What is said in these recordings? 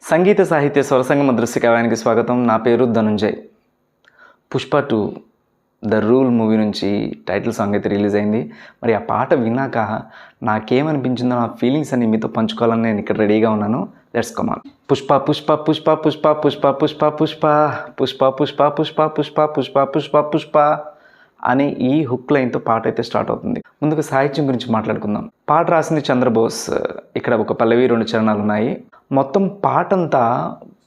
సంగీత సాహిత్య స్వరసంగమ దృశ్య కావ్యానికి స్వాగతం. నా పేరు Dhananjay. Pushpa 2 the rule movie నుంచి టైటిల్ సాంగ్ అయితే రిలీజ్ అయింది. మరి ఆ పాట విన్నాక నాకేమనిపించిందో, నా ఫీలింగ్స్ అన్ని మీతో పంచుకోవాలని నేను ఇక్కడ రెడీగా ఉన్నాను. Let's come on. Pushpa Pushpa Pushpa Pushpa Pushpa Pushpa Pushpa Pushpa Pushpa Pushpa Pushpa Pushpa Pushpa Pushpa అని ఈ హుక్ లైన్తో పాట అయితే స్టార్ట్ అవుతుంది. ముందుకు సాహిత్యం గురించి మాట్లాడుకుందాం. పాట రాసింది చంద్రబోస్. ఇక్కడ ఒక పల్లవి 2 చరణాలు ఉన్నాయి. మొత్తం పాటంతా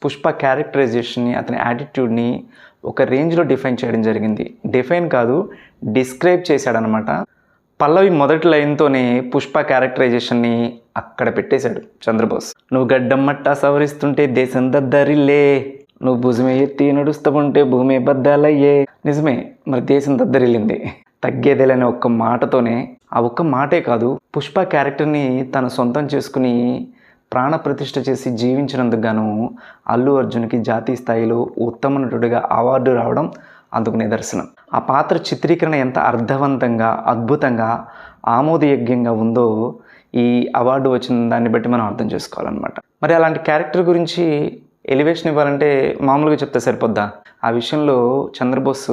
పుష్ప క్యారెక్టరైజేషన్ని, అతని యాటిట్యూడ్ని ఒక రేంజ్లో డిఫైన్ చేయడం జరిగింది. డిఫైన్ కాదు, డిస్క్రైబ్ చేశాడనమాట. పల్లవి మొదటి లైన్తోనే పుష్ప క్యారెక్టరైజేషన్ని అక్కడ పెట్టేశాడు చంద్రబోస్. నువ్వు గడ్డమ్మట్టా సవరిస్తుంటే దేశం దద్దరిల్లే, నువ్వు భుజమే ఎత్తి నడుస్తుంటే భూమి బద్దాలయ్యే. నిజమే, మరి దేశం దద్దరిల్లింది. తగ్గేదేలేని ఒక్క మాటతోనే, ఆ ఒక్క మాటే కాదు, పుష్ప క్యారెక్టర్ని తను సొంతం చేసుకుని ప్రాణప్రతిష్ఠ చేసి జీవించినందుకు గాను అల్లు అర్జున్కి జాతీయ స్థాయిలో ఉత్తమ నటుడిగా అవార్డు రావడం అందుకు నిదర్శనం. ఆ పాత్ర చిత్రీకరణ ఎంత అర్థవంతంగా, అద్భుతంగా, ఆమోదయోగ్యంగా ఉందో ఈ అవార్డు వచ్చిన దాన్ని బట్టి మనం అర్థం చేసుకోవాలన్నమాట. మరి అలాంటి క్యారెక్టర్ గురించి ఎలివేషన్ ఇవ్వాలంటే మామూలుగా చెప్తే సరిపోద్దా? ఆ విషయంలో చంద్రబోస్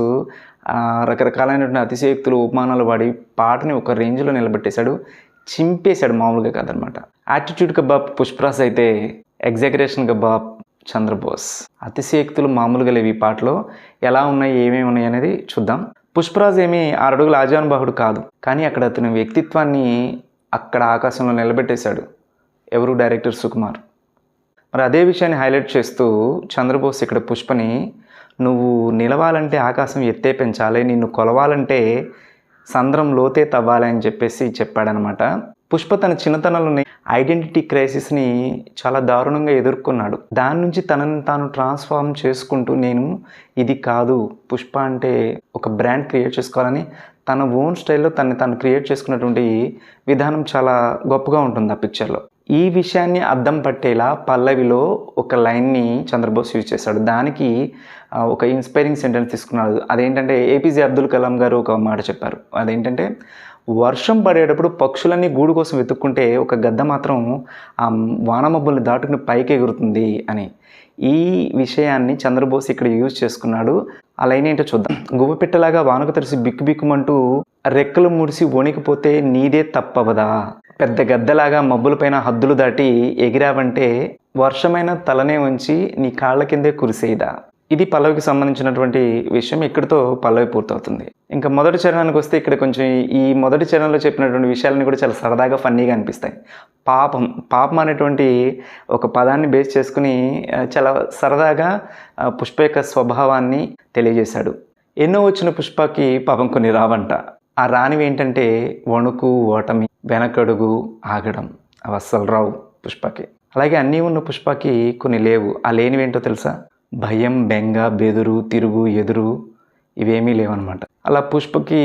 రకరకాలైనటువంటి అతిశయోక్తులు, ఉపమానాలు వాడి పాటని ఒక రేంజ్లో నిలబెట్టేశాడు, చింపేశాడు. మామూలుగా కాదనమాట. యాటిట్యూడ్ కబాబ్ పుష్పరాజ్ అయితే ఎగ్జాగరేషన్ కబాబ్ చంద్రబోస్. అతిశయోక్తులు మామూలుగా లేవు. ఈ పాటలో ఎలా ఉన్నాయి, ఏమేమి ఉన్నాయి అనేది చూద్దాం. పుష్పరాజ్ ఏమీ 6 అడుగుల ఆజానుబాహుడు కాదు, కానీ అక్కడ అతని వ్యక్తిత్వాన్ని అక్కడ ఆకాశంలో నిలబెట్టేశాడు. ఎవరు? డైరెక్టర్ సుకుమార్. మరి అదే విషయాన్ని హైలైట్ చేస్తూ చంద్రబోస్ ఇక్కడ పుష్పని, నువ్వు నిలవాలంటే ఆకాశం ఎత్తే పెంచాలి, నిన్ను కొలవాలంటే సంద్రం లోతే తవ్వాలి అని చెప్పేసి చెప్పాడనమాట. పుష్ప తన చిన్నతనంలోనే ఐడెంటిటీ క్రైసిస్ని చాలా దారుణంగా ఎదుర్కొన్నాడు. దాని నుంచి తనని తాను ట్రాన్స్ఫార్మ్ చేసుకుంటూ, నేను ఇది కాదు, పుష్ప అంటే ఒక బ్రాండ్ క్రియేట్ చేసుకోవాలని తన ఓన్ స్టైల్లో తను క్రియేట్ చేసుకున్నటువంటి విధానం చాలా గొప్పగా ఉంటుంది ఆ పిక్చర్లో. ఈ విషయాన్ని అద్దం పట్టేలా పల్లవిలో ఒక లైన్ని చంద్రబోస్ యూజ్ చేశాడు. దానికి ఒక ఇన్స్పైరింగ్ సెంటెన్స్ తీసుకున్నాడు. అదేంటంటే ఏపీజే అబ్దుల్ కలాం గారు ఒక మాట చెప్పారు. అదేంటంటే, వర్షం పడేటప్పుడు పక్షులన్నీ గూడు కోసం వెతుక్కుంటే ఒక గద్ద మాత్రం ఆ వానమబ్బుల్ని దాటుకుని పైకి ఎగురుతుంది అని. ఈ విషయాన్ని చంద్రబోస్ ఇక్కడ యూజ్ చేసుకున్నాడు. ఆ లైన్ ఏంటో చూద్దాం. గువ్వపిట్టలాగా వానకు తరిసి బిక్కుబిక్కుమంటూ రెక్కలు ముడిసి వణికిపోతే నీదే తప్పవదా, పెద్ద గద్దలాగా మబ్బులపైన హద్దులు దాటి ఎగిరావంటే వర్షమైన తలనే ఉంచి నీ కాళ్ళ కిందే కురిసేదా. ఇది పల్లవికి సంబంధించినటువంటి విషయం. ఇక్కడితో పల్లవి పూర్తవుతుంది. ఇంకా మొదటి చరణానికి వస్తే, ఇక్కడ కొంచెం ఈ మొదటి చరణంలో చెప్పినటువంటి విషయాలని కూడా చాలా సరదాగా, ఫన్నీగా అనిపిస్తాయి. పాపం అనేటువంటి ఒక పదాన్ని బేస్ చేసుకుని చాలా సరదాగా పుష్ప యొక్క స్వభావాన్ని తెలియజేశాడు. ఎన్నో వచ్చిన పుష్పకి పాపం కొన్ని రావంట. ఆ రానివి ఏంటంటే వణుకు, ఓటమి, వెనకడుగు, ఆగడం. అవి అస్సలు రావు పుష్పకి. అలాగే అన్నీ ఉన్న పుష్పకి కొన్ని లేవు. ఆ లేనివేంటో తెలుసా? భయం, బెంగ, బెదురు, తిరుగు, ఎదురు, ఇవేమీ లేవన్నమాట. అలా పుష్పకి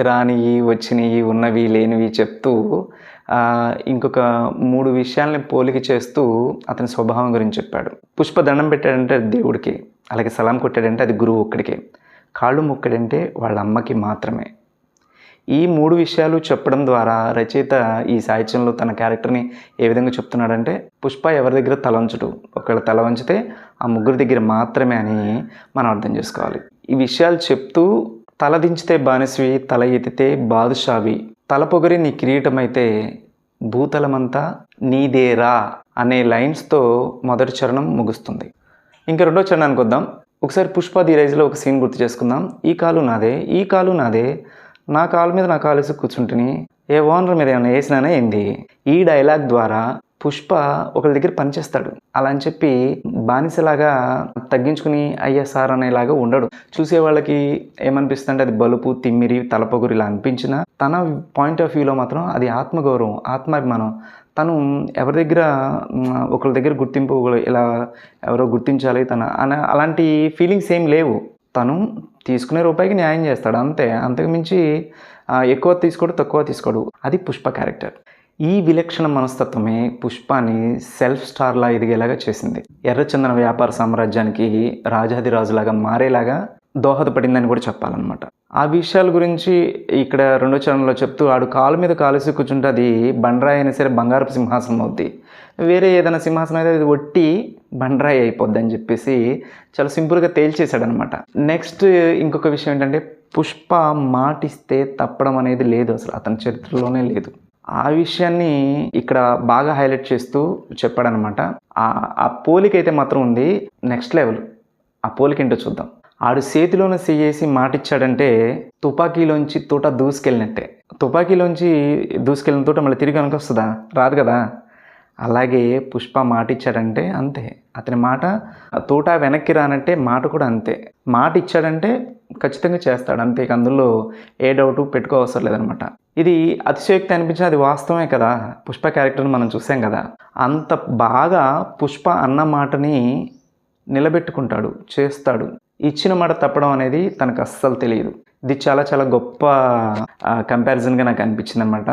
రానివి, వచ్చినవి, ఉన్నవి, లేనివి చెప్తూ ఇంకొక 3 విషయాల్ని పోలిక చేస్తూ అతని స్వభావం గురించి చెప్పాడు. పుష్ప దండం పెట్టాడంటే అది దేవుడికి, అలాగే సలాం కొట్టాడంటే అది గురువు ఒక్కడికే, కాళ్ళు మొక్కాడంటే వాళ్ళ అమ్మకి మాత్రమే. ఈ 3 విషయాలు చెప్పడం ద్వారా రచయిత ఈ సాహిత్యంలో తన క్యారెక్టర్ని ఏ విధంగా చెప్తున్నాడంటే, పుష్ప ఎవరి దగ్గర తల వంచడు, ఒకవేళ తల వంచితే ఆ 3 దగ్గర మాత్రమే అని మనం అర్థం చేసుకోవాలి. ఈ విషయాలు చెప్తూ, తల దించితే బానిసవి, తల ఎత్తితే బాదుషావి, తల పొగరి నీ కిరీటమైతే భూతలమంతా నీదేరా అనే లైన్స్తో మొదటి చరణం ముగుస్తుంది. ఇంకా రెండో చరణానికి వద్దాం. ఒకసారి పుష్ప ది రైజ్లో ఒక సీన్ గుర్తు చేసుకుందాం. ఈ కాలు నాదే, ఈ కాలు నాదే, నా కాలు మీద నా కాలేసి కూర్చుంటుని, ఏ ఓనర్ మీద ఏమైనా వేసినానే ఏంది. ఈ డైలాగ్ ద్వారా పుష్ప ఒకరి దగ్గర పనిచేస్తాడు. అలా అని చెప్పి బానిసలాగా తగ్గించుకుని అయ్యా సార్ అనేలాగా ఉండడు. చూసే వాళ్ళకి ఏమనిపిస్తుందంటే అది బలుపు, తిమ్మిరి, తలపొగురు ఇలా అనిపించినా తన పాయింట్ ఆఫ్ వ్యూలో మాత్రం అది ఆత్మగౌరవం, ఆత్మాభిమానం. తను ఎవరి దగ్గర ఒకరి దగ్గర గుర్తింపు, ఇలా ఎవరో గుర్తించాలి తన అలాంటి ఫీలింగ్స్ ఏం లేవు. తను తీసుకునే రూపాయికి న్యాయం చేస్తాడు అంతే. అంతకుమించి ఎక్కువ తీసుకోడు, తక్కువ తీసుకోడు. అది పుష్ప క్యారెక్టర్. ఈ విలక్షణ మనస్తత్వమే పుష్పాని సెల్ఫ్ స్టార్లా ఎదిగేలాగా చేసింది. ఎర్రచందన వ్యాపార సామ్రాజ్యానికి రాజాదిరాజులాగా మారేలాగా దోహదపడిందని కూడా చెప్పాలన్నమాట. ఆ విషయాల గురించి ఇక్కడ రెండో చరణంలో చెప్తూ, ఆడు కాలు మీద కాలేసి కూర్చుంటే అది బండరాయి అయినా సరే బంగారపు సింహాసనం అవుద్ది. వేరే ఏదైనా సింహాసనం అయితే అది ఒట్టి బండరాయి అయిపోద్ది అని చెప్పేసి చాలా సింపుల్గా తేల్చేశాడనమాట. నెక్స్ట్ ఇంకొక విషయం ఏంటంటే, పుష్ప మాటిస్తే తప్పడం అనేది లేదు, అసలు అతని చరిత్రలోనే లేదు. ఆ విషయాన్ని ఇక్కడ బాగా హైలైట్ చేస్తూ చెప్పాడనమాట. ఆ పోలికైతే మాత్రం ఉంది నెక్స్ట్ లెవెల్. ఆ పోలిక ఏంటో చూద్దాం. ఆడు చేతిలోనే చెయ్యేసి మాటిచ్చాడంటే తుపాకీలోంచి తూట దూసుకెళ్ళినట్టే. తుపాకీలోంచి దూసుకెళ్ళిన తూట మళ్ళీ తిరిగి వస్తుందా? రాదు కదా. అలాగే పుష్ప మాట ఇచ్చాడంటే అంతే. అతని మాట తూట వెనక్కి రానంటే మాట కూడా అంతే. మాట ఇచ్చాడంటే ఖచ్చితంగా చేస్తాడు, అంతే. అందులో ఏ డౌటు పెట్టుకోవసరం లేదనమాట. ఇది అతిశయోక్తి అనిపించిన అది వాస్తవమే కదా. పుష్ప క్యారెక్టర్ని మనం చూసాం కదా. అంత బాగా పుష్ప అన్న మాటని నిలబెట్టుకుంటాడు, చేస్తాడు. ఇచ్చిన మాట తప్పడం అనేది తనకు అస్సలు తెలియదు. ఇది చాలా చాలా గొప్ప కంపారిజన్గా నాకు అనిపించింది అనమాట.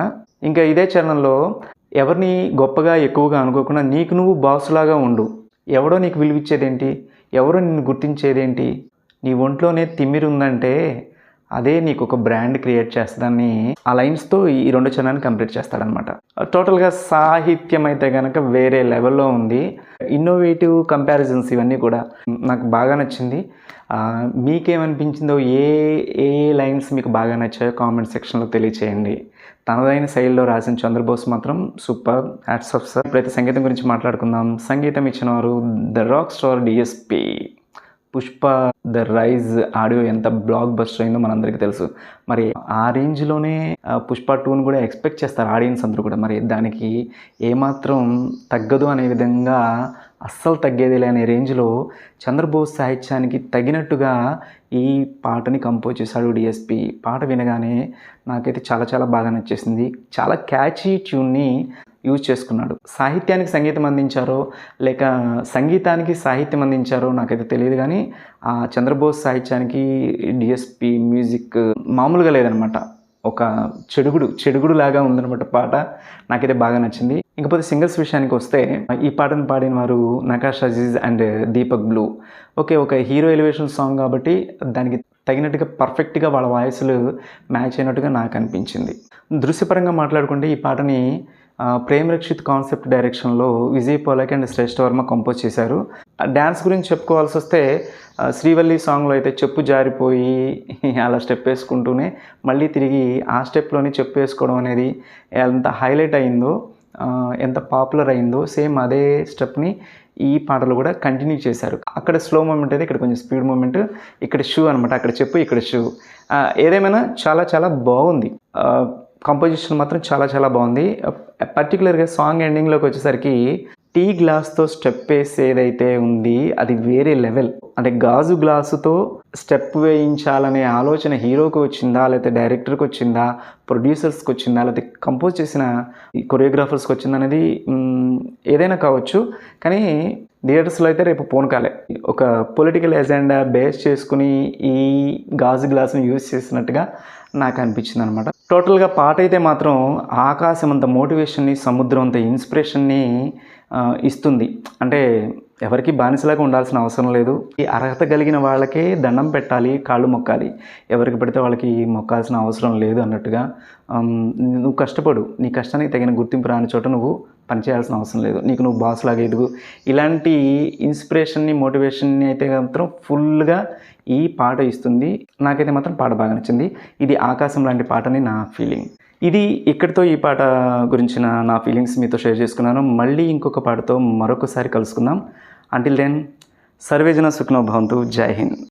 ఇంకా ఇదే చరణంలో ఎవరిని గొప్పగా ఎక్కువగా అనుకోకుండా నీకు నువ్వు బాసులాగా ఉండు. ఎవడో నీకు విలువిచ్చేదేంటి, ఎవరో నిన్ను గుర్తించేదేంటి, నీ ఒంట్లోనే తిమ్మిరి ఉందంటే అదే నీకు ఒక బ్రాండ్ క్రియేట్ చేస్తుందని ఆ లైన్స్తో ఈ 2 చరణాన్ని కంప్లీట్ చేస్తాడనమాట. టోటల్గా సాహిత్యం అయితే కనుక వేరే లెవెల్లో ఉంది. ఇన్నోవేటివ్ కంపారిజన్స్ ఇవన్నీ కూడా నాకు బాగా నచ్చింది. మీకేమనిపించిందో, ఏ ఏ లైన్స్ మీకు బాగా నచ్చాయో కామెంట్ సెక్షన్లో తెలియచేయండి. తనదైన శైలిలో రాసిన చంద్రబోస్ మాత్రం సూపర్, హ్యాట్స్ ఆఫ్ సార్. ఇప్పుడైతే సంగీతం గురించి మాట్లాడుకుందాం. సంగీతం ఇచ్చిన వారు the rock star DSP. Pushpa the rise audio ఎంత బ్లాక్ బస్టర్ అయిందో మనందరికీ తెలుసు. మరి ఆ రేంజ్లోనే పుష్ప 2ని కూడా ఎక్స్పెక్ట్ చేస్తారు ఆడియన్స్ అందరూ కూడా. మరి దానికి ఏమాత్రం తగ్గదు అనే విధంగా, అస్సలు తగ్గేది లేని రేంజ్లో చంద్రబోస్ సాహిత్యానికి తగినట్టుగా ఈ పాటని కంపోజ్ చేశాడు డిఎస్పి. పాట వినగానే నాకైతే చాలా చాలా బాగా నచ్చేసింది. చాలా క్యాచీ ట్యూన్ని యూజ్ చేసుకున్నాడు. సాహిత్యానికి సంగీతం అందించారో లేక సంగీతానికి సాహిత్యం అందించారో నాకైతే తెలియదు, కానీ ఆ చంద్రబోస్ సాహిత్యానికి డిఎస్పి మ్యూజిక్ మామూలుగా లేదనమాట. ఒక చెడుగుడు లాగా ఉందనమాట పాట. నాకైతే బాగా నచ్చింది. ఇకపోతే సింగర్స్ విషయానికి వస్తే, ఈ పాటను పాడిన వారు నకాష్ అజీజ్ అండ్ దీపక్ బ్లూ. ఒక హీరో ఎలివేషన్ సాంగ్ కాబట్టి దానికి తగినట్టుగా పర్ఫెక్ట్గా వాళ్ళ వాయిస్లు మ్యాచ్ అయినట్టుగా నాకు అనిపించింది. దృశ్యపరంగా మాట్లాడుకుంటే ఈ పాటని ప్రేమ్ రక్షిత్ కాన్సెప్ట్ డైరెక్షన్లో విజయ్ పోలాక్ అండ్ శ్రేష్ఠ వర్మ కంపోజ్ చేశారు. డ్యాన్స్ గురించి చెప్పుకోవాల్సి వస్తే, శ్రీవల్లి సాంగ్లో అయితే చెప్పు జారిపోయి అలా స్టెప్ వేసుకుంటూనే మళ్ళీ తిరిగి ఆ స్టెప్లోనే చెప్పు వేసుకోవడం అనేది ఎంత హైలైట్ అయిందో, ఎంత పాపులర్ అయిందో, సేమ్ అదే స్టెప్ని ఈ పాటలు కూడా కంటిన్యూ చేశారు. అక్కడ స్లో మూమెంట్ అయితే ఇక్కడ కొంచెం స్పీడ్ మూమెంట్, ఇక్కడ షూ అనమాట. అక్కడ చెప్పు, ఇక్కడ షూ. ఏదేమైనా చాలా చాలా బాగుంది. కంపోజిషన్ మాత్రం చాలా చాలా బాగుంది. పర్టికులర్గా సాంగ్ ఎండింగ్లోకి వచ్చేసరికి టీ గ్లాస్తో స్టెప్ వేసి ఏదైతే ఉంది అది వేరే లెవెల్. అంటే గాజు గ్లాసుతో స్టెప్ వేయించాలనే ఆలోచన హీరోకి వచ్చిందా, లేకపోతే డైరెక్టర్కి వచ్చిందా, ప్రొడ్యూసర్స్కి వచ్చిందా, లేకపోతే కంపోజ్ చేసిన కొరియోగ్రాఫర్స్కి వచ్చిందా అనేది ఏదైనా కావచ్చు. కానీ థియేటర్స్లో అయితే రేపు పోనకాలే. ఒక పొలిటికల్ ఎజెండా బేస్ చేసుకుని ఈ గాజు గ్లాసుని యూజ్ చేసినట్టుగా నాకు అనిపించింది అనమాట. టోటల్గా పాట అయితే మాత్రం ఆకాశం అంత మోటివేషన్ని, సముద్రం అంత ఇన్స్పిరేషన్ని ఇస్తుంది. అంటే ఎవరికి బానిసలాగా ఉండాల్సిన అవసరం లేదు. ఈ అర్హత కలిగిన వాళ్ళకే దండం పెట్టాలి, కాళ్ళు మొక్కాలి. ఎవరికి పడితే వాళ్ళకి మొక్కాల్సిన అవసరం లేదు అన్నట్టుగా. నువ్వు కష్టపడు, నీ కష్టానికి తగిన గుర్తింపు రాని చోట నువ్వు పనిచేయాల్సిన అవసరం లేదు, నీకు నువ్వు బాస్ లాగా ఎదుగు. ఇలాంటి ఇన్స్పిరేషన్ని, మోటివేషన్ని అయితే మాత్రం ఫుల్గా ఈ పాట ఇస్తుంది. నాకైతే మాత్రం పాట బాగా నచ్చింది. ఇది ఆకాశం లాంటి పాటని నా ఫీలింగ్. ఇది ఇక్కడితో ఈ పాట గురించిన నా ఫీలింగ్స్ మీతో షేర్ చేసుకున్నాను. మళ్ళీ ఇంకొక పాటతో మరొకసారి కలుసుకుందాం. అంటిల్ దెన్, సర్వేజన సుఖనో భవంతు. జై హింద్.